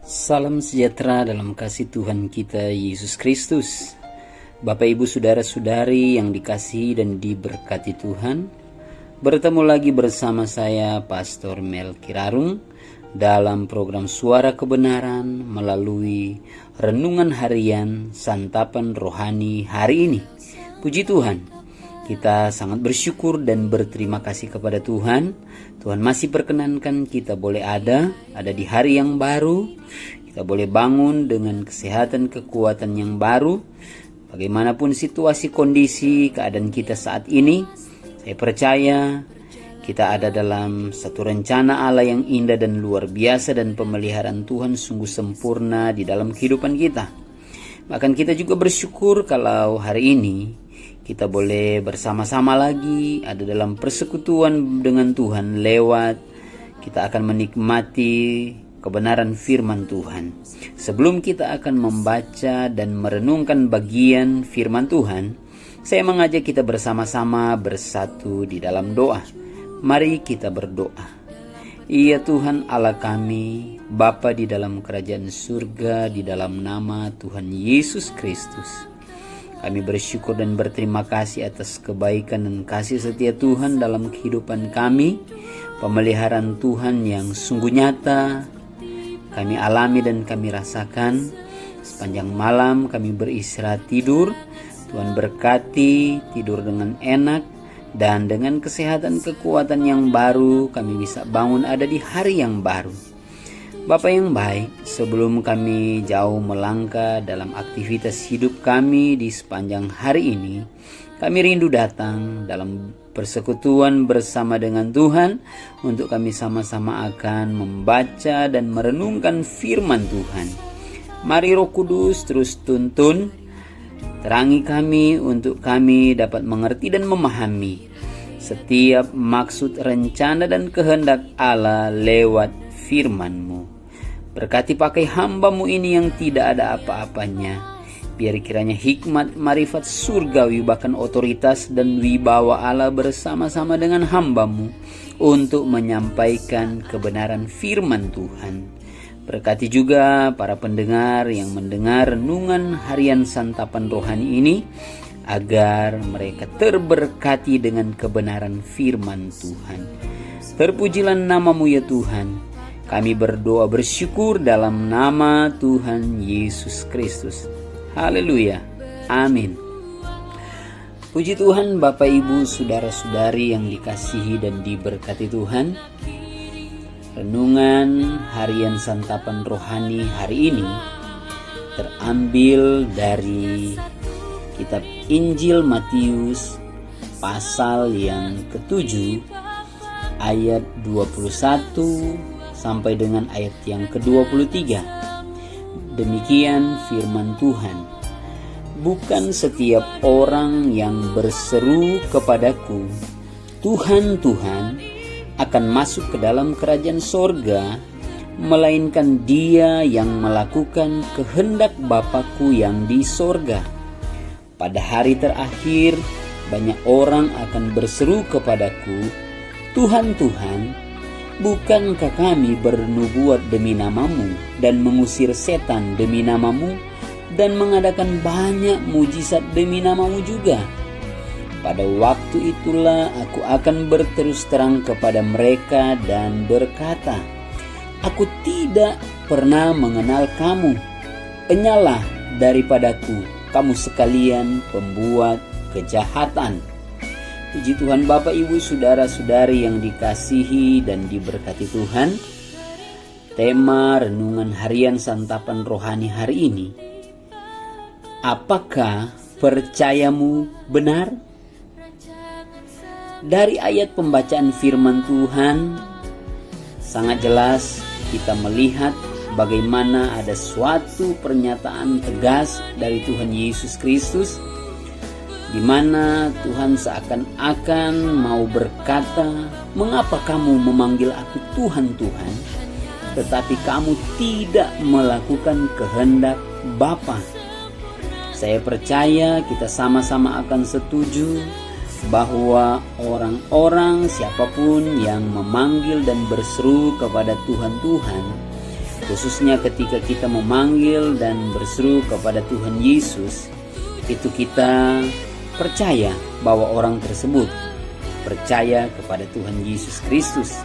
Salam sejahtera dalam kasih Tuhan kita Yesus Kristus. Bapak Ibu Saudara-saudari yang dikasihi dan diberkati Tuhan, bertemu lagi bersama saya Pastor Mel Kirarung dalam program Suara Kebenaran melalui Renungan Harian Santapan Rohani hari ini. Puji Tuhan, kita sangat bersyukur dan berterima kasih kepada Tuhan. Tuhan masih perkenankan kita boleh ada di hari yang baru. Kita boleh bangun dengan kesehatan, kekuatan yang baru. Bagaimanapun situasi, kondisi, keadaan kita saat ini, saya percaya kita ada dalam satu rencana Allah yang indah dan luar biasa, dan pemeliharaan Tuhan sungguh sempurna di dalam kehidupan kita. Bahkan kita juga bersyukur kalau hari ini kita boleh bersama-sama lagi ada dalam persekutuan dengan Tuhan lewat kita akan menikmati kebenaran firman Tuhan. Sebelum kita akan membaca dan merenungkan bagian firman Tuhan, saya mengajak kita bersama-sama bersatu di dalam doa. Mari kita berdoa. Ya Tuhan Allah kami, Bapa di dalam kerajaan surga, di dalam nama Tuhan Yesus Kristus, kami bersyukur dan berterima kasih atas kebaikan dan kasih setia Tuhan dalam kehidupan kami. Pemeliharaan Tuhan yang sungguh nyata kami alami dan kami rasakan. Sepanjang malam kami beristirahat tidur. Tuhan berkati tidur dengan enak, dan dengan kesehatan kekuatan yang baru kami bisa bangun ada di hari yang baru. Bapak yang baik, sebelum kami jauh melangkah dalam aktivitas hidup kami di sepanjang hari ini, kami rindu datang dalam persekutuan bersama dengan Tuhan untuk kami sama-sama akan membaca dan merenungkan firman Tuhan. Mari Roh Kudus terus tuntun, terangi kami untuk kami dapat mengerti dan memahami setiap maksud, rencana, dan kehendak Allah lewat firman-Mu. Berkati pakai hamba-Mu ini yang tidak ada apa-apanya. Biar kiranya hikmat, marifat surgawi, bahkan otoritas dan wibawa Allah bersama-sama dengan hamba-Mu untuk menyampaikan kebenaran firman Tuhan. Berkati juga para pendengar yang mendengar renungan harian santapan rohani ini, agar mereka terberkati dengan kebenaran firman Tuhan. Terpujilah nama-Mu ya Tuhan. Kami berdoa bersyukur dalam nama Tuhan Yesus Kristus. Haleluya. Amin. Puji Tuhan, Bapak Ibu Saudara-saudari yang dikasihi dan diberkati Tuhan. Renungan harian santapan rohani hari ini terambil dari kitab Injil Matius pasal yang ke-7 ayat 21 sampai dengan ayat yang ke-23. Demikian firman Tuhan. Bukan setiap orang yang berseru kepadaku, Tuhan, Tuhan, akan masuk ke dalam kerajaan sorga, melainkan dia yang melakukan kehendak Bapa-Ku yang di sorga. Pada hari terakhir, banyak orang akan berseru kepadaku, Tuhan, Tuhan, bukankah kami bernubuat demi nama-Mu dan mengusir setan demi nama-Mu dan mengadakan banyak mujizat demi nama-Mu juga? Pada waktu itulah aku akan berterus terang kepada mereka dan berkata, aku tidak pernah mengenal kamu. Enyahlah daripadaku, kamu sekalian pembuat kejahatan. Puji Tuhan, Bapak Ibu Saudara-saudari yang dikasihi dan diberkati Tuhan. Tema renungan harian santapan rohani hari ini, apakah percayamu benar? Dari ayat pembacaan firman Tuhan sangat jelas kita melihat bagaimana ada suatu pernyataan tegas dari Tuhan Yesus Kristus, di mana Tuhan seakan-akan mau berkata, mengapa kamu memanggil aku Tuhan, Tuhan, tetapi kamu tidak melakukan kehendak Bapa? Saya percaya kita sama-sama akan setuju bahwa orang-orang siapapun yang memanggil dan berseru kepada Tuhan, Tuhan, khususnya ketika kita memanggil dan berseru kepada Tuhan Yesus, itu kita percaya bahwa orang tersebut percaya kepada Tuhan Yesus Kristus.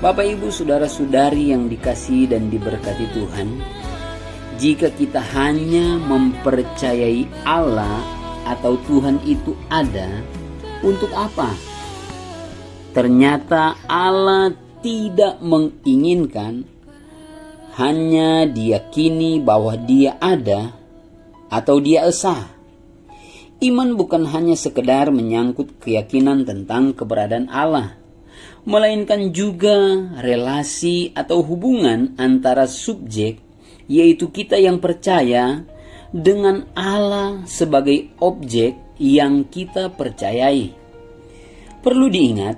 Bapak, Ibu, saudara-saudari yang dikasihi dan diberkati Tuhan, jika kita hanya mempercayai Allah atau Tuhan itu ada, untuk apa? Ternyata Allah tidak menginginkan hanya diyakini bahwa Dia ada atau Dia esa. Iman bukan hanya sekedar menyangkut keyakinan tentang keberadaan Allah, melainkan juga relasi atau hubungan antara subjek, yaitu kita yang percaya, dengan Allah sebagai objek yang kita percayai. Perlu diingat,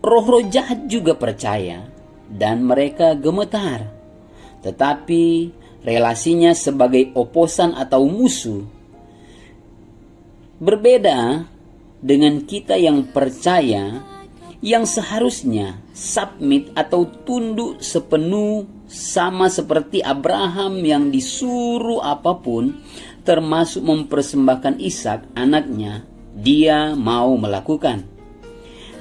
roh-roh jahat juga percaya dan mereka gemetar. Tetapi relasinya sebagai oposan atau musuh berbeda dengan kita yang percaya, yang seharusnya submit atau tunduk sepenuh, sama seperti Abraham yang disuruh apapun, termasuk mempersembahkan Ishak anaknya, dia mau melakukan.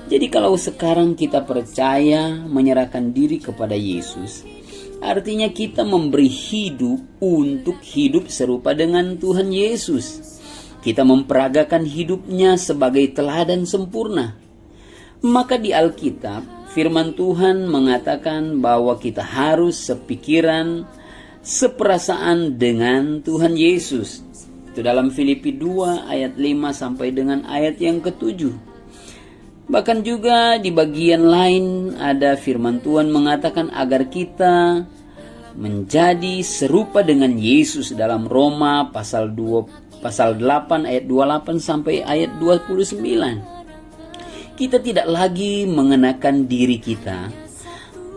Jadi kalau sekarang kita percaya menyerahkan diri kepada Yesus, artinya kita memberi hidup untuk hidup serupa dengan Tuhan Yesus. Kita memperagakan hidupnya sebagai teladan sempurna. Maka di Alkitab, firman Tuhan mengatakan bahwa kita harus sepikiran, seperasaan dengan Tuhan Yesus. Itu dalam Filipi 2 ayat 5 sampai dengan ayat yang ke-7. Bahkan juga di bagian lain ada firman Tuhan mengatakan agar kita menjadi serupa dengan Yesus dalam Roma pasal 8 ayat 28 sampai ayat 29. Kita tidak lagi mengenakan diri kita,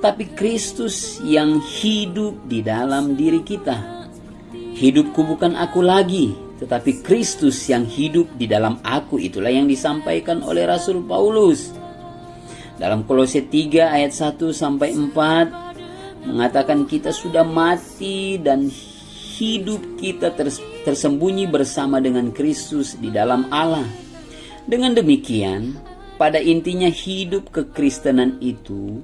tapi Kristus yang hidup di dalam diri kita. Hidupku bukan aku lagi, tetapi Kristus yang hidup di dalam aku. Itulah yang disampaikan oleh Rasul Paulus. Dalam Kolose 3 ayat 1 sampai 4 mengatakan kita sudah mati dan hidup kita tersembunyi bersama dengan Kristus di dalam Allah. Dengan demikian, pada intinya hidup kekristenan itu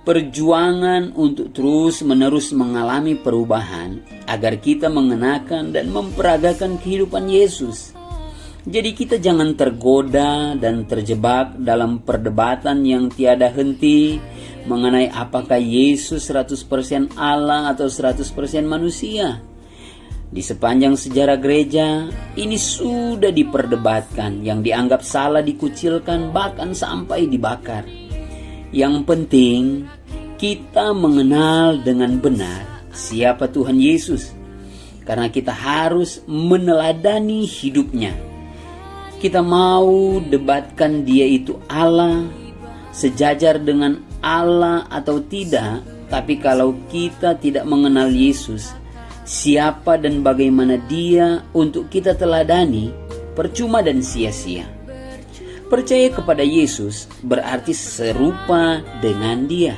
perjuangan untuk terus-menerus mengalami perubahan agar kita mengenakan dan memperagakan kehidupan Yesus. Jadi kita jangan tergoda dan terjebak dalam perdebatan yang tiada henti mengenai apakah Yesus 100% Allah atau 100% manusia. Di sepanjang sejarah gereja, ini sudah diperdebatkan, yang dianggap salah dikucilkan bahkan sampai dibakar. Yang penting, kita mengenal dengan benar siapa Tuhan Yesus, karena kita harus meneladani hidupnya. Kita mau debatkan Dia itu Allah, sejajar dengan Allah atau tidak, tapi kalau kita tidak mengenal Yesus, siapa dan bagaimana Dia untuk kita teladani, percuma dan sia-sia. Percaya kepada Yesus berarti serupa dengan Dia.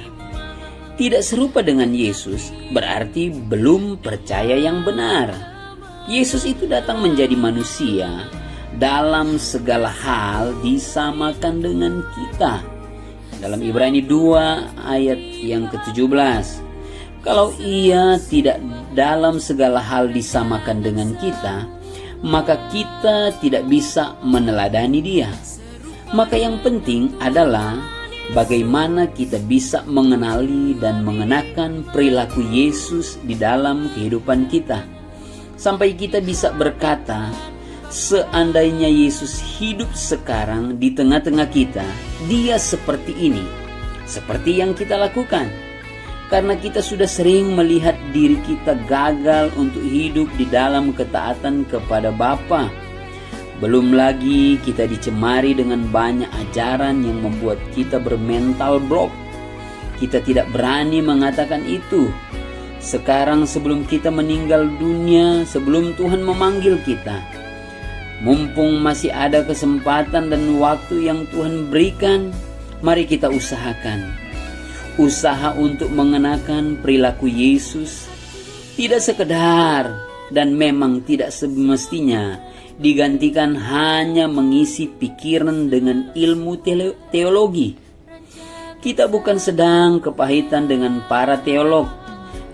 Tidak serupa dengan Yesus berarti belum percaya yang benar. Yesus itu datang menjadi manusia, dalam segala hal disamakan dengan kita. Dalam Ibrani 2 ayat yang ke-17, kalau Ia tidak dalam segala hal disamakan dengan kita, maka kita tidak bisa meneladani Dia. Maka yang penting adalah bagaimana kita bisa mengenali dan mengenakan perilaku Yesus di dalam kehidupan kita, sampai kita bisa berkata, seandainya Yesus hidup sekarang di tengah-tengah kita, Dia seperti ini, seperti yang kita lakukan. Karena kita sudah sering melihat diri kita gagal untuk hidup di dalam ketaatan kepada Bapa. Belum lagi kita dicemari dengan banyak ajaran yang membuat kita bermental block. Kita tidak berani mengatakan itu. Sekarang sebelum kita meninggal dunia, sebelum Tuhan memanggil kita, mumpung masih ada kesempatan dan waktu yang Tuhan berikan, mari kita usahakan usaha untuk mengenakan perilaku Yesus tidak sekedar dan memang tidak semestinya digantikan hanya mengisi pikiran dengan ilmu teologi. Kita bukan sedang kepahitan dengan para teolog,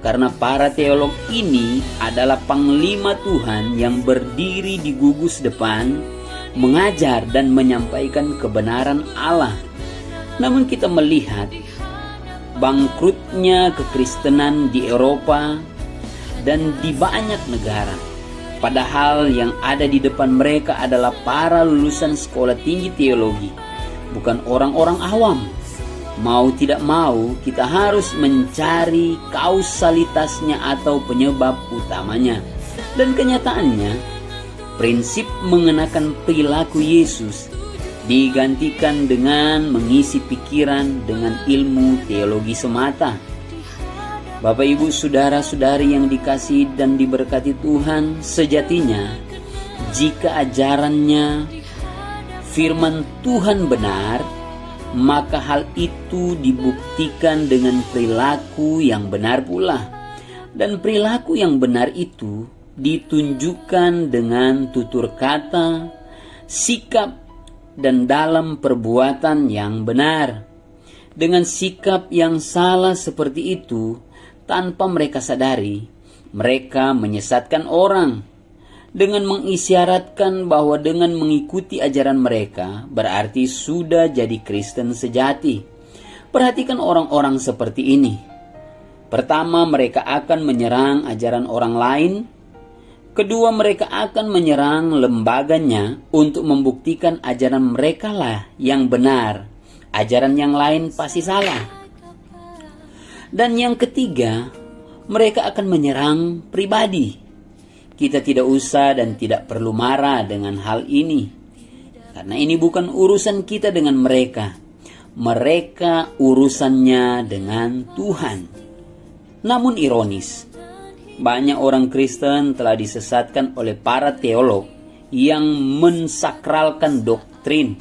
karena para teolog ini adalah panglima Tuhan yang berdiri di gugus depan, mengajar dan menyampaikan kebenaran Allah. Namun kita melihat bangkrutnya kekristenan di Eropa dan di banyak negara, padahal yang ada di depan mereka adalah para lulusan sekolah tinggi teologi, bukan orang-orang awam. Mau tidak mau, kita harus mencari kausalitasnya atau penyebab utamanya. Dan kenyataannya, prinsip mengenakan perilaku Yesus digantikan dengan mengisi pikiran dengan ilmu teologi semata. Bapak, Ibu, saudara-saudari yang dikasihi dan diberkati Tuhan, sejatinya jika ajarannya firman Tuhan benar, maka hal itu dibuktikan dengan perilaku yang benar pula. Dan perilaku yang benar itu ditunjukkan dengan tutur kata, sikap, dan dalam perbuatan yang benar. Dengan sikap yang salah seperti itu, tanpa mereka sadari, mereka menyesatkan orang. Dengan mengisyaratkan bahwa dengan mengikuti ajaran mereka berarti sudah jadi Kristen sejati. Perhatikan orang-orang seperti ini. Pertama, mereka akan menyerang ajaran orang lain. Kedua, mereka akan menyerang lembaganya untuk membuktikan ajaran mereka lah yang benar. Ajaran yang lain pasti salah. Dan yang ketiga, mereka akan menyerang pribadi. Kita tidak usah dan tidak perlu marah dengan hal ini, karena ini bukan urusan kita dengan mereka. Mereka urusannya dengan Tuhan. Namun ironis, banyak orang Kristen telah disesatkan oleh para teolog yang mensakralkan doktrin.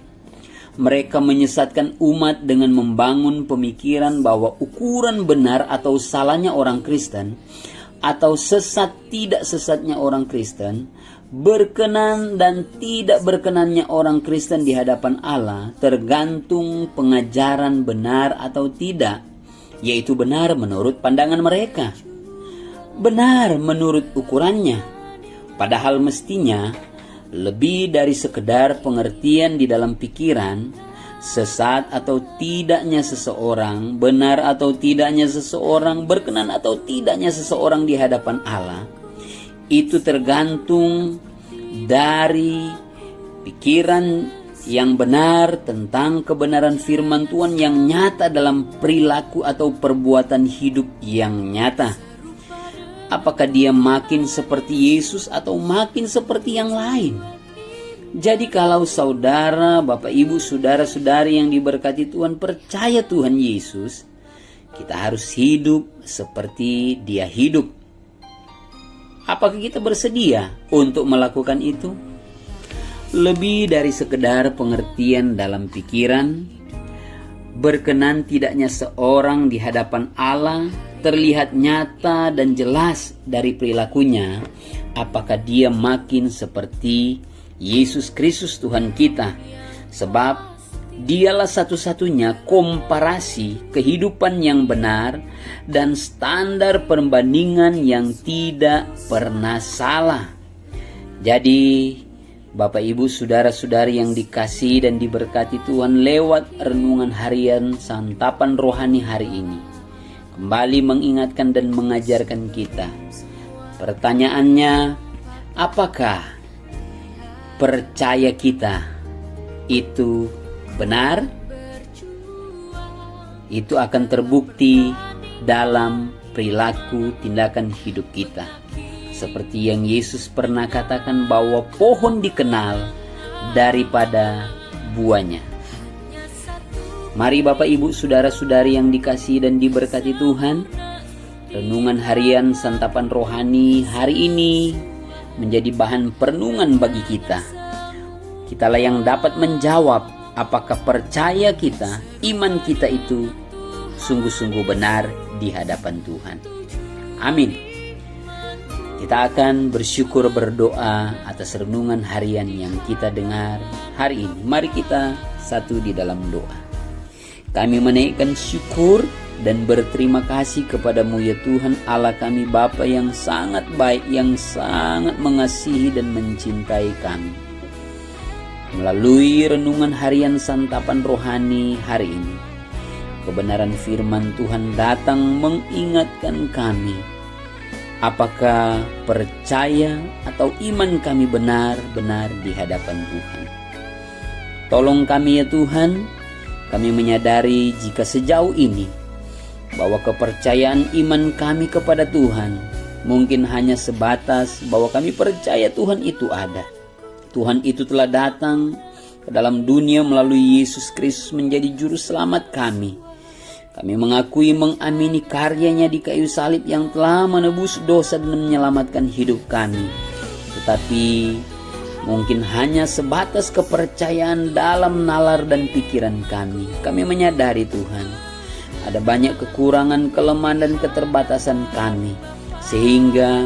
Mereka menyesatkan umat dengan membangun pemikiran bahwa ukuran benar atau salahnya orang Kristen, atau sesat tidak sesatnya orang Kristen, berkenan dan tidak berkenannya orang Kristen di hadapan Allah tergantung pengajaran benar atau tidak, yaitu benar menurut pandangan mereka, benar menurut ukurannya. Padahal mestinya lebih dari sekedar pengertian di dalam pikiran, sesat atau tidaknya seseorang, benar atau tidaknya seseorang, berkenan atau tidaknya seseorang di hadapan Allah, itu tergantung dari pikiran yang benar tentang kebenaran firman Tuhan yang nyata dalam perilaku atau perbuatan hidup yang nyata. Apakah dia makin seperti Yesus atau makin seperti yang lain? Jadi kalau saudara, Bapak, Ibu, saudara-saudari yang diberkati Tuhan percaya Tuhan Yesus, kita harus hidup seperti Dia hidup. Apakah kita bersedia untuk melakukan itu? Lebih dari sekedar pengertian dalam pikiran, berkenan tidaknya seorang di hadapan Allah terlihat nyata dan jelas dari perilakunya, apakah dia makin seperti Yesus Kristus Tuhan kita. Sebab dialah satu-satunya komparasi kehidupan yang benar dan standar perbandingan yang tidak pernah salah. Jadi Bapak, Ibu, saudara-saudari yang dikasihi dan diberkati Tuhan, lewat renungan harian santapan rohani hari ini kembali mengingatkan dan mengajarkan kita. Pertanyaannya, apakah percaya kita itu benar? Itu akan terbukti dalam perilaku tindakan hidup kita. Seperti yang Yesus pernah katakan bahwa pohon dikenal daripada buahnya. Mari Bapak, Ibu, saudara-saudari yang dikasihi dan diberkati Tuhan, renungan harian santapan rohani hari ini menjadi bahan perenungan bagi kita. Kitalah yang dapat menjawab apakah percaya kita, iman kita itu sungguh-sungguh benar di hadapan Tuhan. Amin. Kita akan bersyukur berdoa atas renungan harian yang kita dengar hari ini. Mari kita satu di dalam doa. Kami menaikkan syukur dan berterima kasih kepadamu ya Tuhan Allah kami, Bapa yang sangat baik, yang sangat mengasihi dan mencintai kami. Melalui renungan harian santapan rohani hari ini, kebenaran firman Tuhan datang mengingatkan kami, apakah percaya atau iman kami benar-benar di hadapan Tuhan. Tolong kami ya Tuhan, kami menyadari jika sejauh ini bahwa kepercayaan iman kami kepada Tuhan mungkin hanya sebatas bahwa kami percaya Tuhan itu ada. Tuhan itu telah datang ke dalam dunia melalui Yesus Kristus menjadi juru selamat kami. Kami mengakui mengamini karyanya di kayu salib yang telah menebus dosa dan menyelamatkan hidup kami. Tetapi mungkin hanya sebatas kepercayaan dalam nalar dan pikiran kami. Kami menyadari Tuhan, ada banyak kekurangan, kelemahan, dan keterbatasan kami, sehingga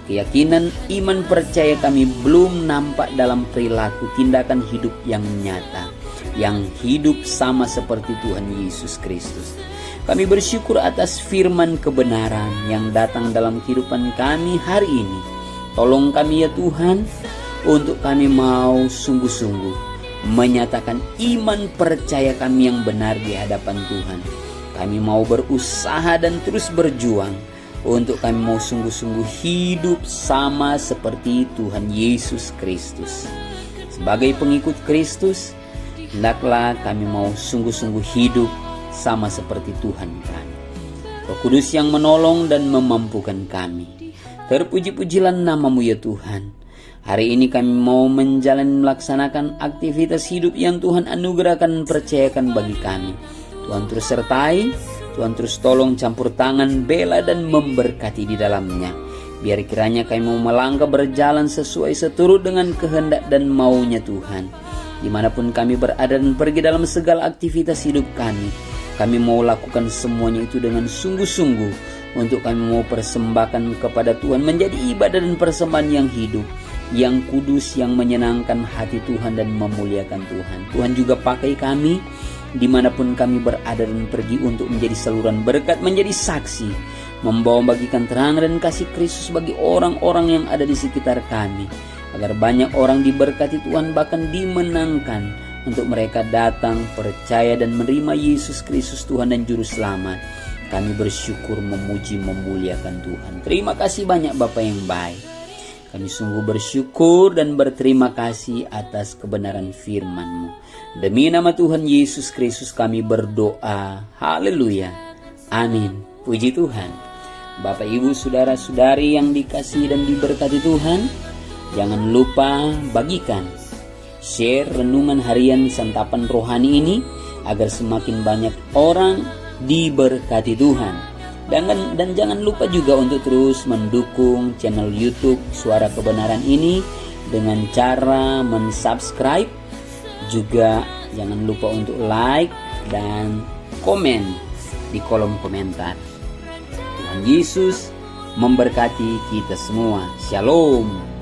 keyakinan iman percaya kami belum nampak dalam perilaku tindakan hidup yang nyata, yang hidup sama seperti Tuhan Yesus Kristus. Kami bersyukur atas firman kebenaran yang datang dalam kehidupan kami hari ini. Tolong kami ya Tuhan, untuk kami mau sungguh-sungguh menyatakan iman percaya kami yang benar di hadapan Tuhan. Kami mau berusaha dan terus berjuang untuk kami mau sungguh-sungguh hidup sama seperti Tuhan Yesus Kristus. Sebagai pengikut Kristus, hendaklah kami mau sungguh-sungguh hidup sama seperti Tuhan kami. Roh Kudus yang menolong dan memampukan kami. Terpuji-pujilah namamu ya Tuhan. Hari ini kami mau menjalani melaksanakan aktivitas hidup yang Tuhan anugerahkan percayakan bagi kami. Tuhan terus sertai, Tuhan terus tolong campur tangan, bela dan memberkati di dalamnya. Biar kiranya kami mau melangkah berjalan sesuai seturut dengan kehendak dan maunya Tuhan. Dimanapun kami berada dan pergi dalam segala aktivitas hidup kami mau lakukan semuanya itu dengan sungguh-sungguh untuk kami mau persembahkan kepada Tuhan menjadi ibadah dan persembahan yang hidup, yang kudus, yang menyenangkan hati Tuhan dan memuliakan Tuhan. Tuhan juga pakai kami dimanapun kami berada dan pergi untuk menjadi saluran berkat, menjadi saksi, membawa bagikan terang dan kasih Kristus bagi orang-orang yang ada di sekitar kami, agar banyak orang diberkati Tuhan, bahkan dimenangkan untuk mereka datang, percaya dan menerima Yesus Kristus Tuhan dan Juru Selamat. Kami bersyukur, memuji, memuliakan Tuhan. Terima kasih banyak Bapa yang baik. Kami sungguh bersyukur dan berterima kasih atas kebenaran firman-Mu. Demi nama Tuhan Yesus Kristus kami berdoa. Haleluya. Amin. Puji Tuhan. Bapak, Ibu, Saudara-saudari yang dikasihi dan diberkati Tuhan, jangan lupa bagikan, share renungan harian santapan rohani ini agar semakin banyak orang diberkati Tuhan. Dan jangan lupa juga untuk terus mendukung channel YouTube Suara Kebenaran ini dengan cara mensubscribe. Juga jangan lupa untuk like dan komen di kolom komentar. Tuhan Yesus memberkati kita semua. Shalom.